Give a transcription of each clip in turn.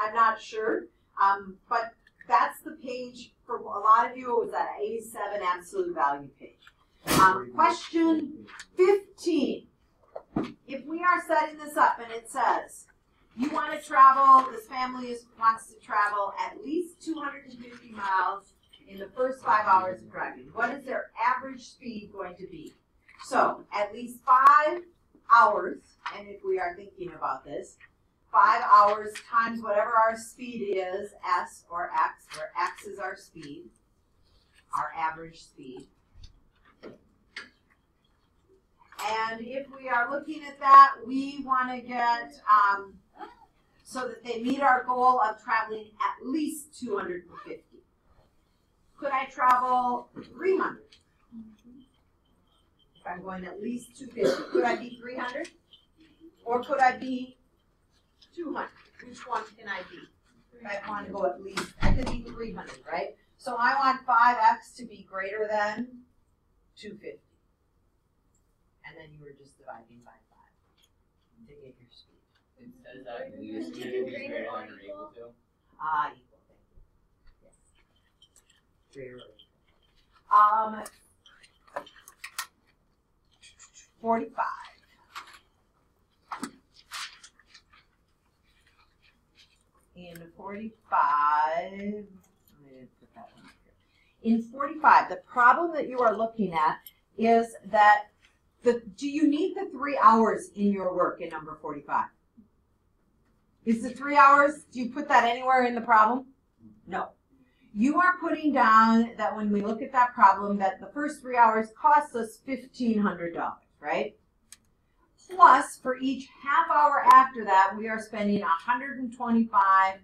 I'm not sure, but that's the page for a lot of you. It was that A7 absolute value page. Question 15. If we are setting this up and it says you want to travel, this family wants to travel at least 250 miles in the first 5 hours of driving, what is their average speed going to be? So at least 5 hours, and if we are thinking about this, 5 hours times whatever our speed is, S or X, where X is our speed, our average speed. And if we are looking at that, we want to get, so that they meet our goal of traveling at least 250. Could I travel 300? If I'm going at least 250, could I be 300? Or could I be 200? Which one can I be? If I want to go at least, I could be 300, right? So I want 5x to be greater than 250. And then you were just dividing by 5 to get your speed. It says that you used to be greater than or equal to. Equal, thank you. Yes. Greater or equal. 45. In 45, let me put that one here. In 45, the problem that you are looking at is that do you need the 3 hours in your work in number 45? Is the 3 hours, do you put that anywhere in the problem? No. You are putting down that when we look at that problem that the first 3 hours cost us $1,500, right? Plus, for each half hour after that, we are spending $125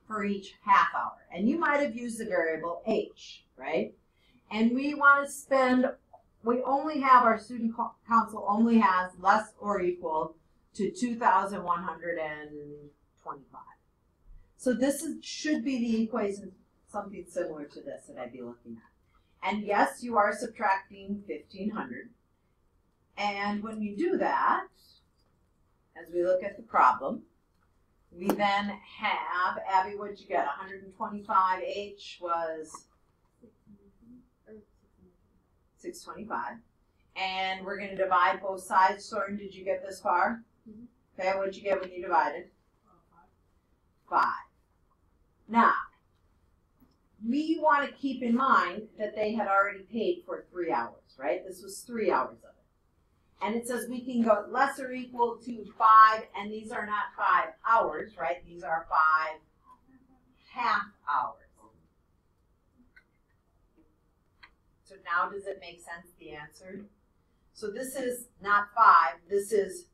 for each half hour. And you might have used the variable h, right? And we want to spend, we only have, our student council only has less or equal to 2,125. So this should be the equation, something similar to this that I'd be looking at. And yes, you are subtracting 1,500. And when you do that, as we look at the problem, we then have, Abby, what'd you get? 125H was 625. And we're going to divide both sides. Soren, did you get this far? Okay, what'd you get when you divided? 5. Now, we want to keep in mind that they had already paid for 3 hours, right? This was 3 hours of it. And it says we can go less or equal to 5, and these are not 5 hours, right? These are 5 half hours. So now does it make sense, the answer? So this is not 5, this is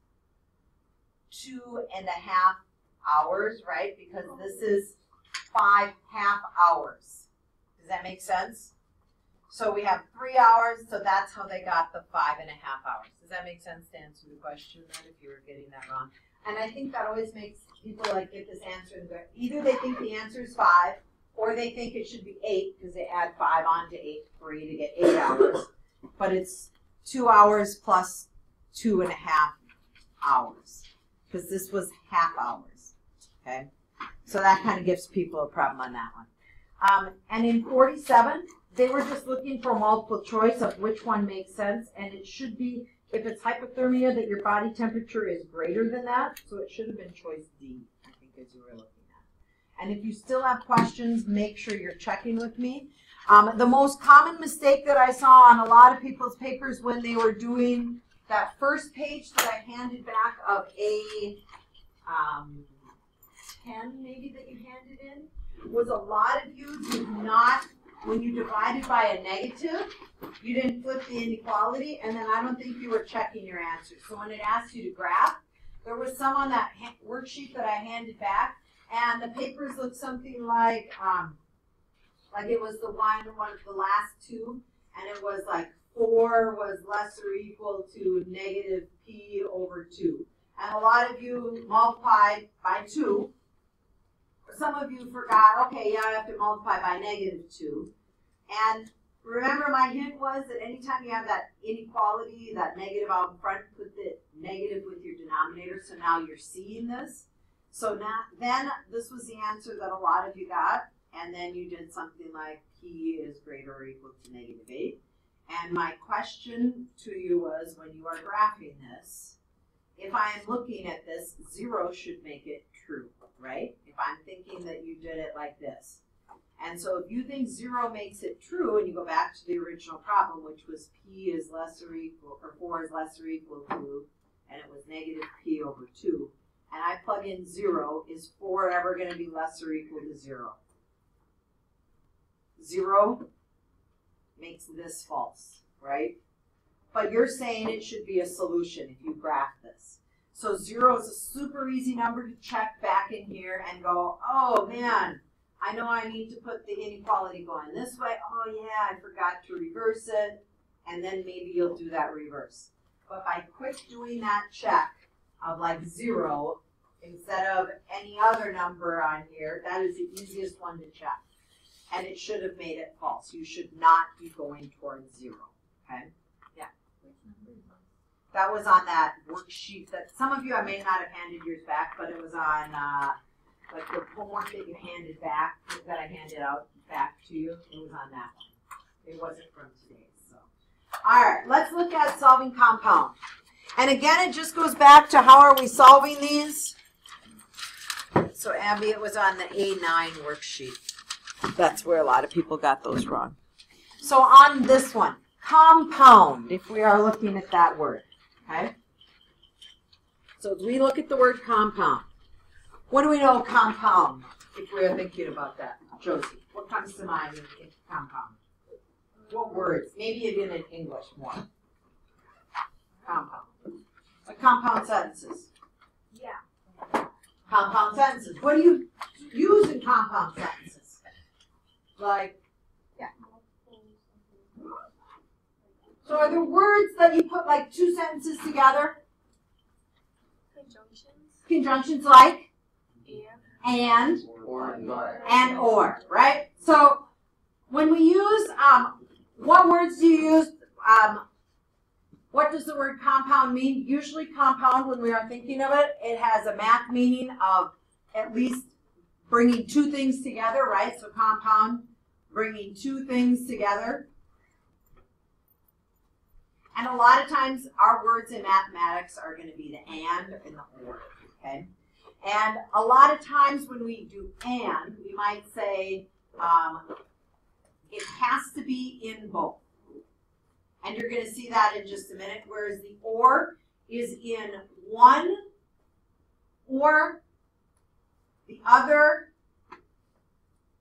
2.5 hours, right? Because this is 5 half hours. Does that make sense? So we have 3 hours, so that's how they got the 5.5 hours. Does that make sense to answer the question then, if you were getting that wrong? And I think that always makes people like get this answer and go, either they think the answer is 5, or they think it should be 8 because they add 5 on to 8, 3 to get 8 hours. But it's 2 hours plus 2.5 hours because this was half hours. Okay, so that kind of gives people a problem on that one. And in 47, they were just looking for multiple choice of which one makes sense, and it should be, if it's hypothermia, that your body temperature is greater than that, so it should have been choice D, I think, as you were looking at. And if you still have questions, make sure you're checking with me. The most common mistake that I saw on a lot of people's papers when they were doing that first page that I handed back of A10, maybe, that you handed in, was a lot of you did not, when you divided by a negative, you didn't flip the inequality, and then I don't think you were checking your answers. So when it asked you to graph, there was some on that worksheet that I handed back, and the papers looked something like it was the one of the last two, and it was like 4 was less or equal to negative p over 2. And a lot of you multiplied by 2. Some of you forgot, okay, yeah, I have to multiply by -2. And remember, my hint was that anytime you have that inequality, that negative out in front, put the negative with your denominator, so now you're seeing this. So now, then this was the answer that a lot of you got, and then you did something like P is greater or equal to -8. And my question to you was, when you are graphing this, if I am looking at this, 0 should make it true, right? If I'm thinking that you did it like this. And so if you think 0 makes it true, and you go back to the original problem, which was P is less or equal, or 4 is less or equal to, and it was -P over 2, and I plug in 0, is 4 ever going to be less or equal to 0? 0 makes this false, right? But you're saying it should be a solution if you graph this. So 0 is a super easy number to check back in here and go, oh man, I know I need to put the inequality going this way. Oh yeah, I forgot to reverse it. And then maybe you'll do that reverse. But by quick doing that check of like 0 instead of any other number on here, that is the easiest one to check. And it should have made it false. You should not be going towards 0, okay? Yeah. That was on that worksheet that some of you I may not have handed yours back, but it was on like the homework that you handed back, that I handed out back to you. It was on that one. It wasn't from today. So, all right, let's look at solving compound. And again, it just goes back to how are we solving these? So Abby, it was on the A9 worksheet. That's where a lot of people got those wrong. So on this one, compound, if we are looking at that word, okay? So as we look at the word compound, what do we know compound, if we're thinking about that? Josie, what comes to mind in compound? What words? Maybe even in English more. Compound. Like compound sentences. Yeah. Compound sentences. What do you use in compound sentences? Like, yeah. So are there words that you put like two sentences together? Conjunctions. Conjunctions like? And. And Or, right? So when we use, what words do you use? What does the word compound mean? Usually compound, when we are thinking of it, it has a math meaning of at least bringing two things together, right? So compound, bringing two things together. And a lot of times our words in mathematics are going to be the and the or, okay? And a lot of times when we do and, we might say it has to be in both. And you're going to see that in just a minute, whereas the or is in one or the other,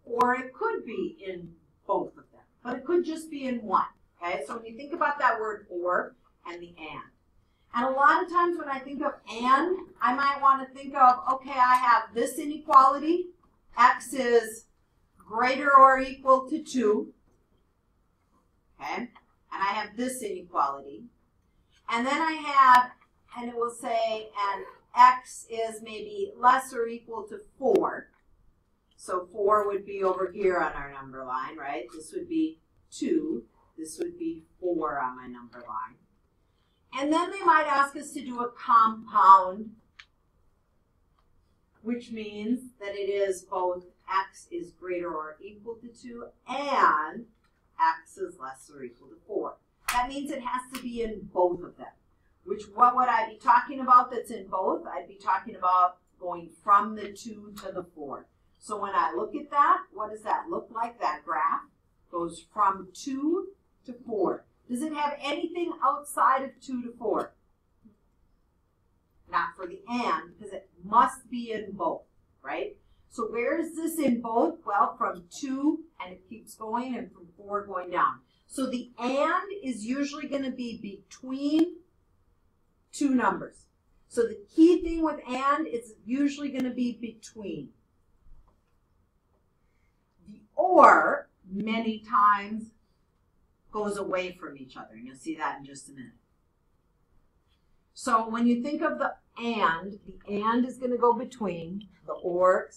or it could be in both of them, but it could just be in one, okay? So when you think about that word or and the and a lot of times when I think of and, I might want to think of, okay, I have this inequality, x is greater or equal to 2, okay? And I have this inequality. And then I have, and it will say, and x is maybe less or equal to 4. So 4 would be over here on our number line, right? This would be 2. This would be 4 on my number line. And then they might ask us to do a compound, which means that it is both x is greater or equal to 2 and x is less or equal to 4. That means it has to be in both of them. What would I be talking about that's in both? I'd be talking about going from the 2 to the 4. So when I look at that, what does that look like? That graph goes from 2 to 4. Does it have anything outside of 2 to 4? Not for the and, because it must be in both, right? So where is this in both? Well, from 2, and it keeps going, and from 4 going down. So the and is usually going to be between two numbers. So the key thing with and is usually going to be between. The or, many times, goes away from each other, and you'll see that in just a minute. So when you think of the and is going to go between, the or,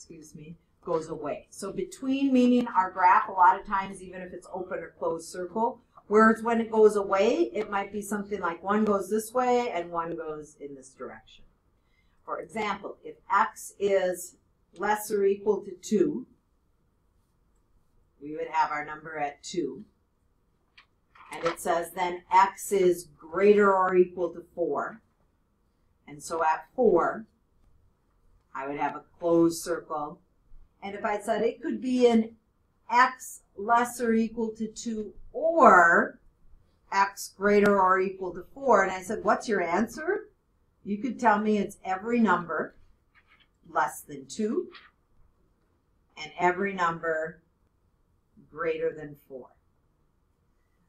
goes away. So between meaning our graph, a lot of times, even if it's open or closed circle, whereas when it goes away, it might be something like one goes this way and one goes in this direction. For example, if x is less or equal to 2, we would have our number at 2. And it says then x is greater or equal to 4. And so at 4, I would have a closed circle. And if I said it could be an x less or equal to 2 or x greater or equal to 4, and I said, what's your answer? You could tell me it's every number less than 2 and every number greater than 4.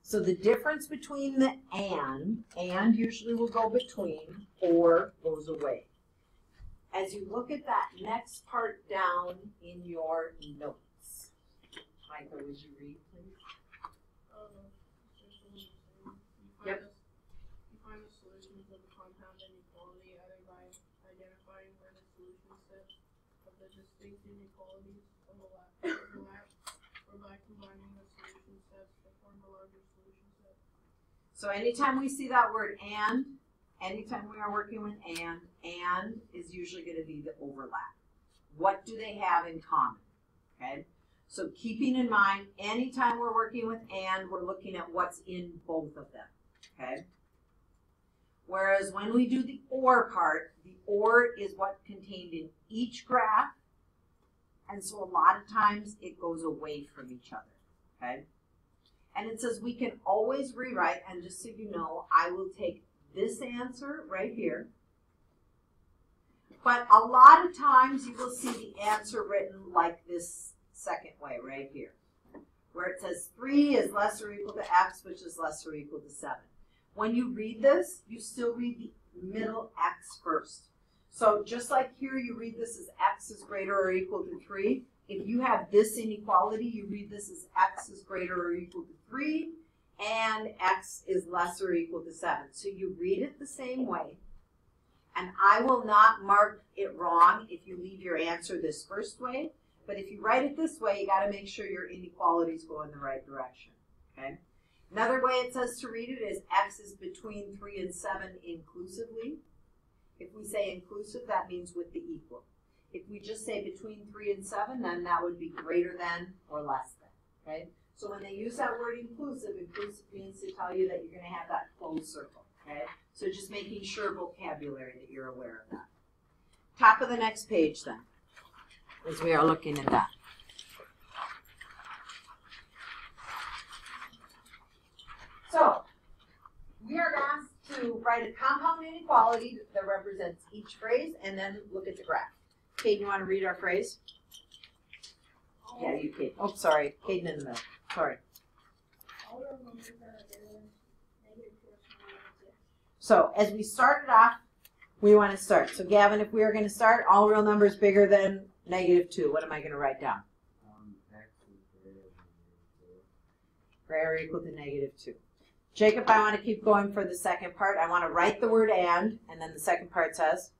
So the difference between the and usually will go between, or goes away. As you look at that next part down in your notes, Michael, would you read, please? Yep. You find the solutions of the compound inequality either by identifying where the solution set of the distinct inequalities overlap, or by combining the solution sets to form a larger solution set. So anytime we see that word and, anytime we are working with and is usually going to be the overlap. What do they have in common? Okay, so keeping in mind, anytime we're working with and, we're looking at what's in both of them. Okay. Whereas when we do the or part, the or is what's contained in each graph, and so a lot of times it goes away from each other. Okay. And it says we can always rewrite, and just so you know, I will take this answer right here. But a lot of times you will see the answer written like this second way right here, where it says 3 is less or equal to x, which is less or equal to 7. When you read this, you still read the middle x first. So just like here, you read this as x is greater or equal to 3. If you have this inequality, you read this as x is greater or equal to 3, and x is less or equal to 7. So you read it the same way. And I will not mark it wrong if you leave your answer this first way. But if you write it this way, you got to make sure your inequalities go in the right direction. Okay. Another way it says to read it is x is between 3 and 7 inclusively. If we say inclusive, that means with the equal. If we just say between 3 and 7, then that would be greater than or less than. Okay. So when they use that word inclusive, inclusive means to tell you that you're going to have that closed circle. Okay. So just making sure vocabulary that you're aware of that. Top of the next page then, as we are looking at that. So we are asked to write a compound inequality that represents each phrase and then look at the graph. Caden, you want to read our phrase? Yeah, you, Caden. Oh, sorry. Caden in the middle. Sorry. So as we started off, we want to start. So Gavin, if we are going to start, all real numbers bigger than -2. What am I going to write down? X is Greater or equal to -2. Jacob, I want to keep going for the second part. I want to write the word and then the second part says?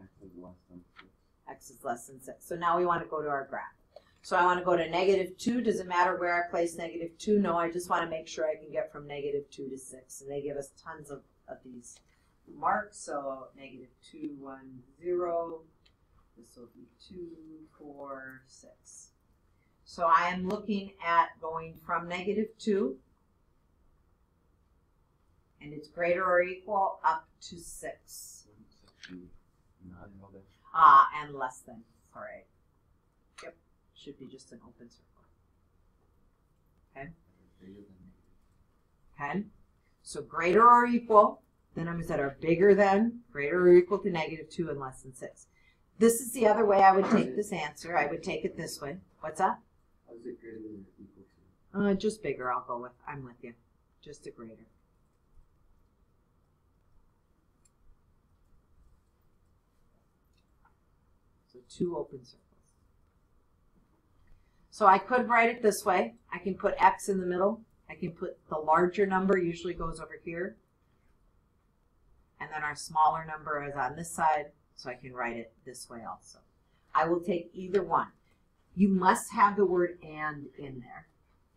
X is less than 6. X is less than 6. So now we want to go to our graph. So I want to go to -2. Does it matter where I place -2? No, I just want to make sure I can get from -2 to 6. And they give us tons of these marks. So -2, 1, 0. This will be 2, 4, 6. So I am looking at going from -2, and it's greater or equal up to 6. And less than. All right. Yep. Should be just an open circle. Okay. Okay. So greater or equal, the numbers that are bigger than, greater or equal to -2 and less than 6. This is the other way I would take this answer. I would take it this way. What's that? How is it greater than or equal to? Just bigger, I'll go with. I'm with you. Just a greater. So 2 open circles. So I could write it this way. I can put X in the middle. I can put the larger number usually goes over here. And then our smaller number is on this side. So I can write it this way also. I will take either one. You must have the word and in there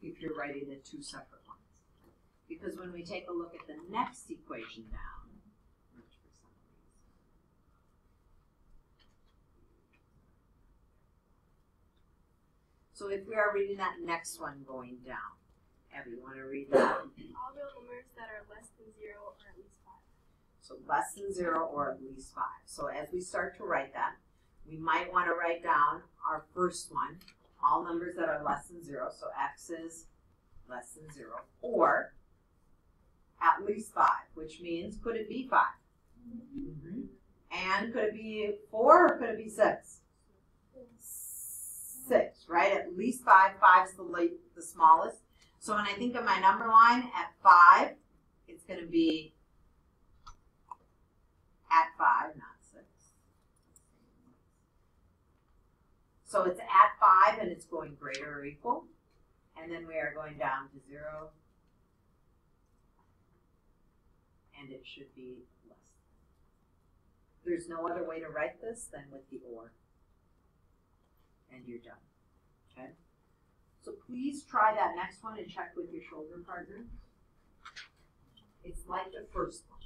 if you're writing the 2 separate ones. Because when we take a look at the next equation down, So if we are reading that next one going down, Abby, you want to read that? All real numbers that are less than 0 or at least 5. So less than 0 or at least 5. So as we start to write that, we might want to write down our first one, all numbers that are less than 0. So x is less than 0 or at least 5, which means could it be 5? Mm-hmm. And could it be 4 or could it be 6? 6, right? At least 5. 5 is the smallest. So when I think of my number line at 5, it's going to be at 5, not 6. So it's at 5 and it's going greater or equal. And then we are going down to 0. And it should be less. There's no other way to write this than with the or. And you're done. Okay? So please try that next one and check with your shoulder partner. It's like the first one.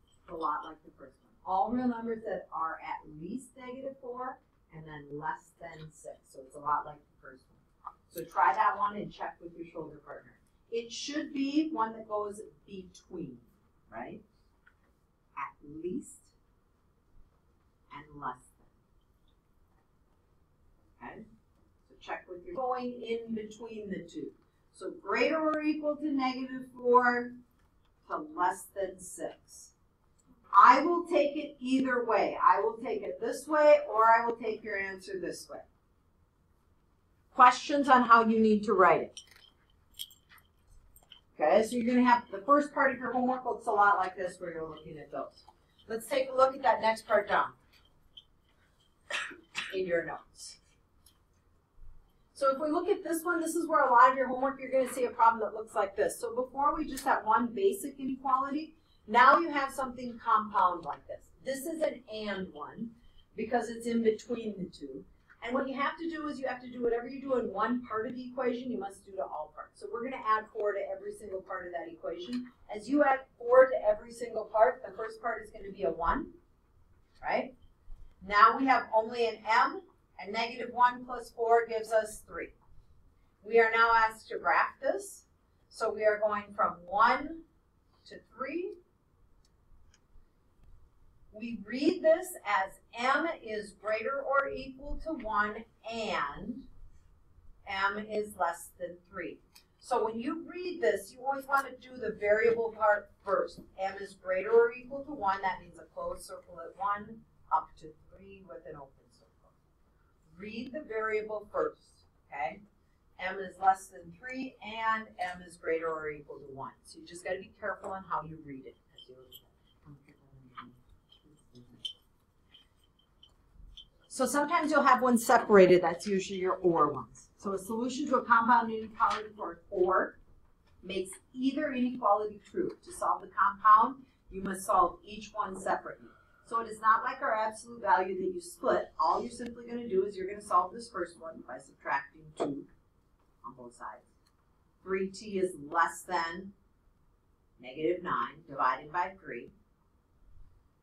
It's a lot like the first one. All real numbers that are at least -4 and then less than 6. So it's a lot like the first one. So try that one and check with your shoulder partner. It should be one that goes between, right? At least and less than. Okay? So check with your going in between the two. So greater or equal to -4 to less than 6. I will take it either way. I will take it this way or I will take your answer this way. Questions on how you need to write it. Okay, so you're going to have the first part of your homework looks a lot like this where you're looking at those. Let's take a look at that next part down in your notes. So if we look at this one, this is where a lot of your homework, you're going to see a problem that looks like this. So before we just have one basic inequality, now you have something compound like this. This is an and one because it's in between the two. And what you have to do is you have to do whatever you do in one part of the equation, you must do to all parts. So we're going to add 4 to every single part of that equation. As you add 4 to every single part, the first part is going to be a 1, right? Now we have only an m, and -1 plus 4 gives us 3. We are now asked to graph this. So we are going from 1 to 3. We read this as m is greater or equal to 1 and m is less than 3. So when you read this, you always want to do the variable part first. M is greater or equal to 1. That means a closed circle at 1 up to 3 with an open circle. Read the variable first, okay? M is less than 3 and m is greater or equal to 1. So you just got to be careful on how you read it as you look at it. So sometimes you'll have one separated, that's usually your or ones. So a solution to a compound inequality for an or makes either inequality true. To solve the compound, you must solve each one separately. So it is not like our absolute value that you split. All you're simply going to do is you're going to solve this first one by subtracting 2 on both sides. 3t is less than -9 divided by 3.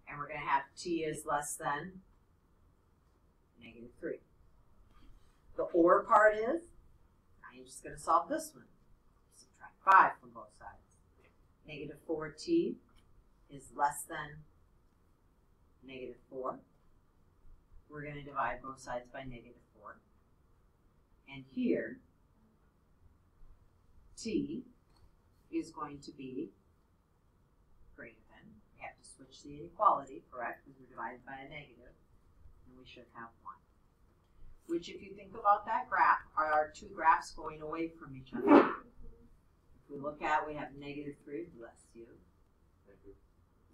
And we're going to have t is less than -3. The or part is, now you're just going to solve this one. Subtract 5 from both sides. -4t is less than -4. We're going to divide both sides by -4. And here, t is going to be greater than. We have to switch the inequality, correct? Because we're divided by a negative. And we should have 1. Which, if you think about that graph, are our two graphs going away from each other. If we look at, we have -3, bless you,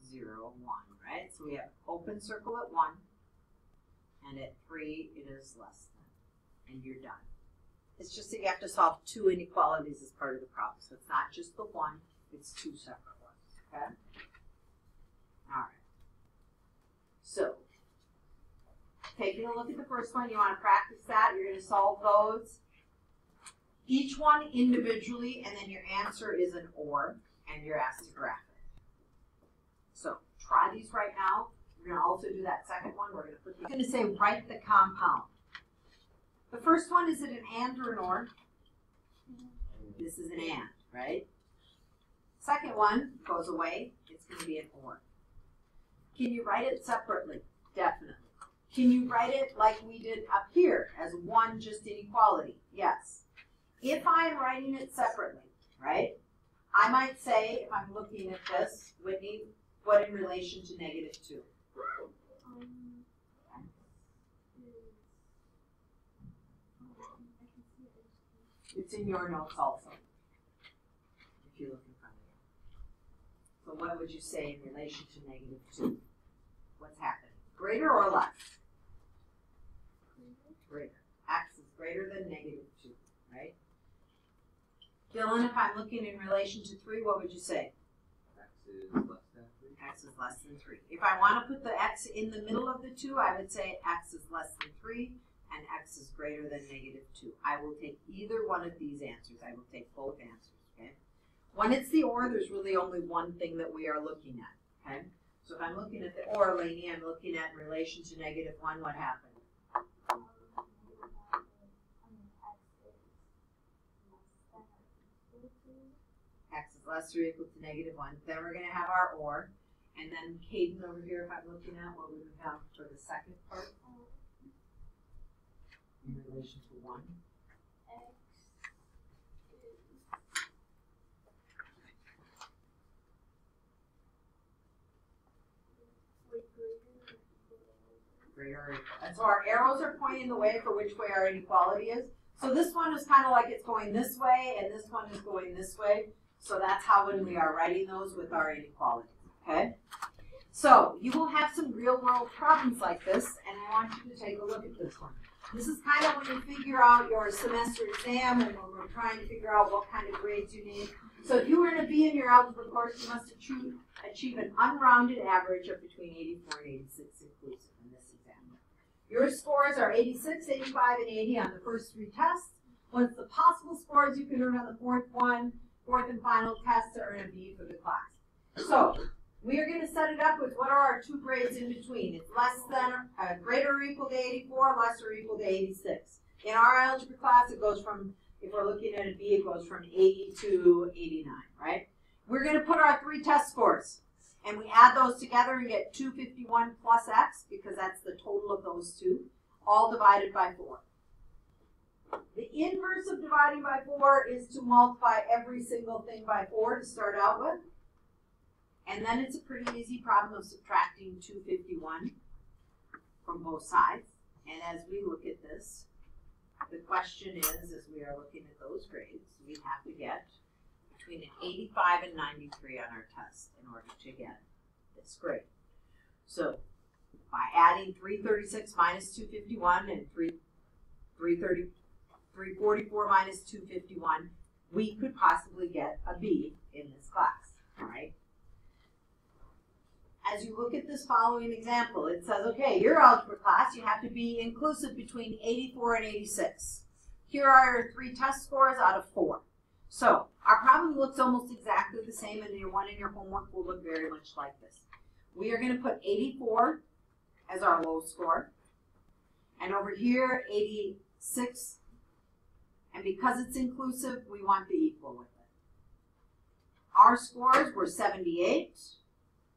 0, 1, right? So we have open circle at 1, and at 3 it is less than, and you're done. It's just that you have to solve 2 inequalities as part of the problem. So it's not just the one, it's 2 separate ones, okay? All right. So, taking a look at the first one, you want to practice that. You're going to solve those, each one individually, and then your answer is an or, and you're asked to graph it. So try these right now. We're going to also do that second one. We're going to say write the compound. The first one, is it an and or an or? This is an and, right? Second one goes away. It's going to be an or. Can you write it separately? Definitely. Can you write it like we did up here as one just inequality? Yes. If I'm writing it separately, right, I might say, if I'm looking at this, Whitney, what in relation to -2? It's in your notes also, if you look in front of you. So what would you say in relation to -2? What's happening? Greater or less? Greater. X is greater than -2, right? Dylan, if I'm looking in relation to 3, what would you say? X is less than 3. X is less than 3. If I want to put the X in the middle of the 2, I would say X is less than 3 and X is greater than -2. I will take either one of these answers. I will take both answers, okay? When it's the or, there's really only one thing that we are looking at, okay? So if I'm looking at the or, Lainey, I'm looking at in relation to -1, what happened? X is less or equal to -1. Then we're going to have our or. And then Caden over here, if I'm looking at what we would have for the second part in relation to 1. Greater or equal. And so our arrows are pointing the way for which way our inequality is. So this one is kind of like it's going this way, and this one is going this way. So that's how when we are writing those with our inequality, okay? So you will have some real world problems like this, and I want you to take a look at this one. This is kind of when you figure out your semester exam and when we're trying to figure out what kind of grades you need. So if you were to be in your algebra course, you must achieve an unrounded average of between 84 and 86 inclusive in this exam. Your scores are 86, 85, and 80 on the first 3 tests. What's the possible scores you can earn on the fourth and final test to earn a B for the class? So we are going to set it up with what are our 2 grades in between. It's less than, greater or equal to 84, less or equal to 86. In our algebra class, it goes from, if we're looking at a B, it goes from 80 to 89, right? We're going to put our 3 test scores, and we add those together and get 251 plus X, because that's the total of those 2, all divided by 4. The inverse of dividing by 4 is to multiply every single thing by 4 to start out with. And then it's a pretty easy problem of subtracting 251 from both sides. And as we look at this, the question is, as we are looking at those grades, we have to get between an 85 and 93 on our test in order to get this grade. So by adding 336 minus 251 and 344 minus 251, we could possibly get a B in this class, all right? As you look at this following example, it says, okay, your algebra class, you have to be inclusive between 84 and 86. Here are your 3 test scores out of 4. So our problem looks almost exactly the same, and your one in your homework will look very much like this. We are going to put 84 as our low score, and over here 86, and because it's inclusive, we want the equal with it. Our scores were 78,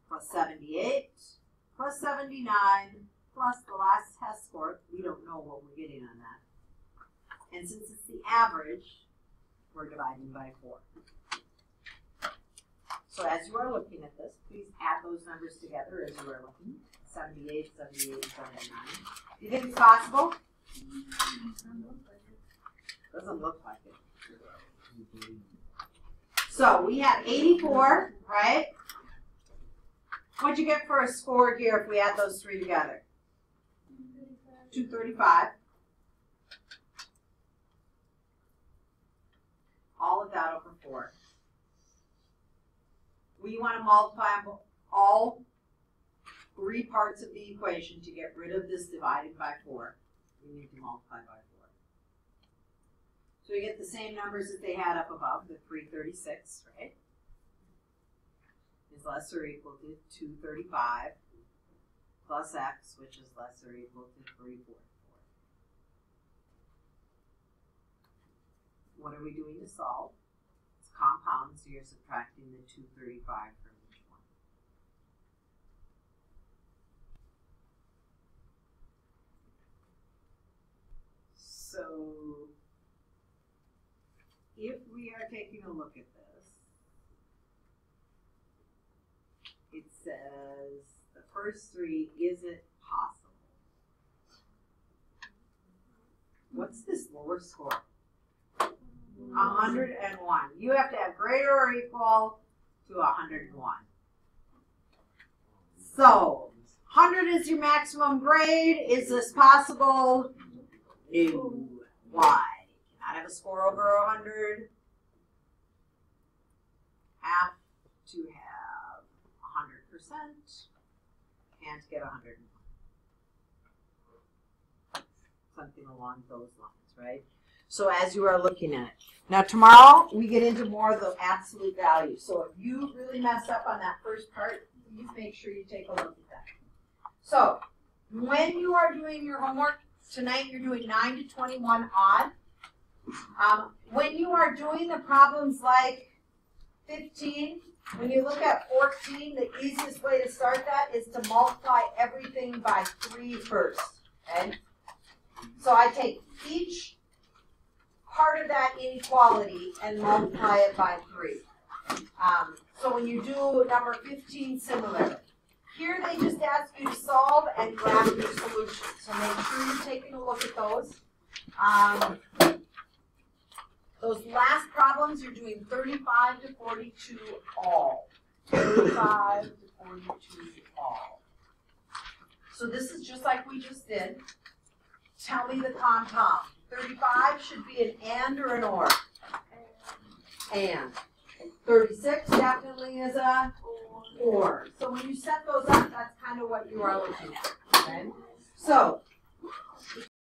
plus 78, plus 79, plus the last test score. We don't know what we're getting on that. And since it's the average, we're dividing by 4. So as you are looking at this, please add those numbers together as you are looking. 78, 78, and 79. Do you think it's possible? Doesn't look like it. So we have 84, right? What'd you get for a score here if we add those 3 together? 235. All of that over 4. We want to multiply all 3 parts of the equation to get rid of this divided by 4. We need to multiply by 4. So we get the same numbers that they had up above, the 336, right? Is less or equal to 235 plus X, which is less or equal to 344. what are we doing to solve? It's compound, so you're subtracting the 235 from each one. So if we are taking a look at this, it says the first three isn't possible. What's this lower score? 101. You have to have greater or equal to 101. So 100 is your maximum grade. Is this possible? No. Why? Cannot have a score over 100. Have to have 100%. Can't get 101. Something along those lines, right? So as you are looking at it. Now tomorrow we get into more of the absolute value. So if you really mess up on that first part, please make sure you take a look at that. So when you are doing your homework tonight, you're doing 9 to 21 odd. When you are doing the problems like 15, when you look at 14, the easiest way to start that is to multiply everything by 3 first. Okay? So I take each part of that inequality and multiply it by 3. So when you do number 15, similarly. Here they just ask you to solve and graph your solution. So make sure you're taking a look at those. Those last problems, you're doing 35 to 42 all. 35 to 42 all. So this is just like we just did. Tell me the compound. 35 should be an and or an or. And. 36 definitely is a or. So when you set those up, that's kind of what you are looking at. Okay? So